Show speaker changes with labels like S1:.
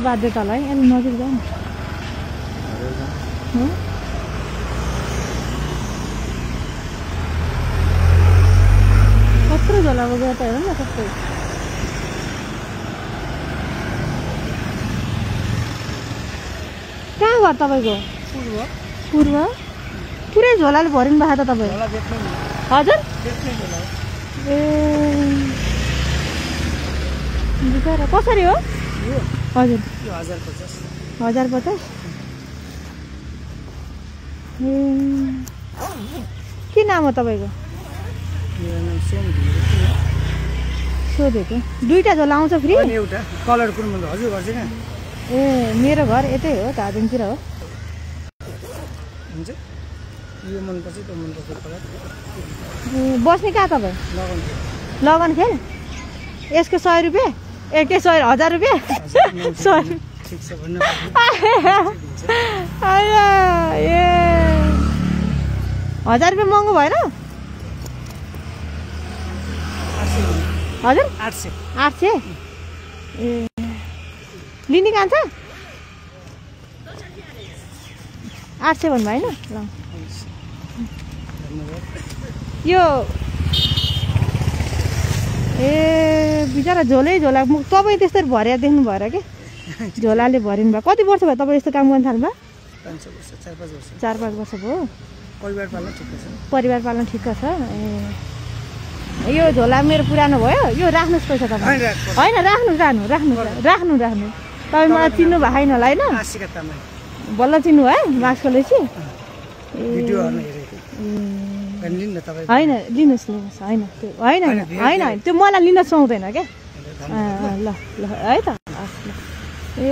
S1: बाध्यतालाई अलि नजिक जाउँ न कत्रो झोला बगेर त हेर न कस्तो कहाँ घर तपाईँको पूर्व पुरै झोलाले भरिनु भएको त तपाईँ हजुर ए बिचरा कसरी हो हजुर 1050 के नाम हो तपाईँको सोधेको दुईटा झोला आउँछ फ्री
S2: एउटा कलर कुन मन हजुर घर चाहिँ
S1: ए मेरो घर यतै हो धादिङतिर हो
S2: हुन्छ यो मन पर्छ त्यो मन पर्छ कलर
S1: बस्ने कहाँ तपाईँ लगन खेल यसको 100 रुपियाँ एकै 1000 रुपियाँ 100
S2: ठीक छ भन्नु
S1: ए 1000 रुपियाँ महँगो भएन हजुर 800 ए लिने कान्छ 800 भन्नु भएन ल यो ए बिचरा झोलै झोला तपाईँ त्यसरी भरेर देख्नु भएर के झोलाले भरिनु भयो कति वर्ष भयो तपाईँ यस्तो काम गर्न थाल्नु भयो 4-5 वर्ष भयो परिवार पाल्न ठिक छ ए यो झोला मेरो पुरानो भयो यो राख्नुहोस् पैसा तपाईँ होइन राख्नु तपाईँ मलाई चिन्नु भएको छैन होला होइन बल्ल चिन्नु है मास्को लेसी होइन लिनुहोस् होइन त्यो मलाई लिन सुहाउँदैन क्या ल है त ए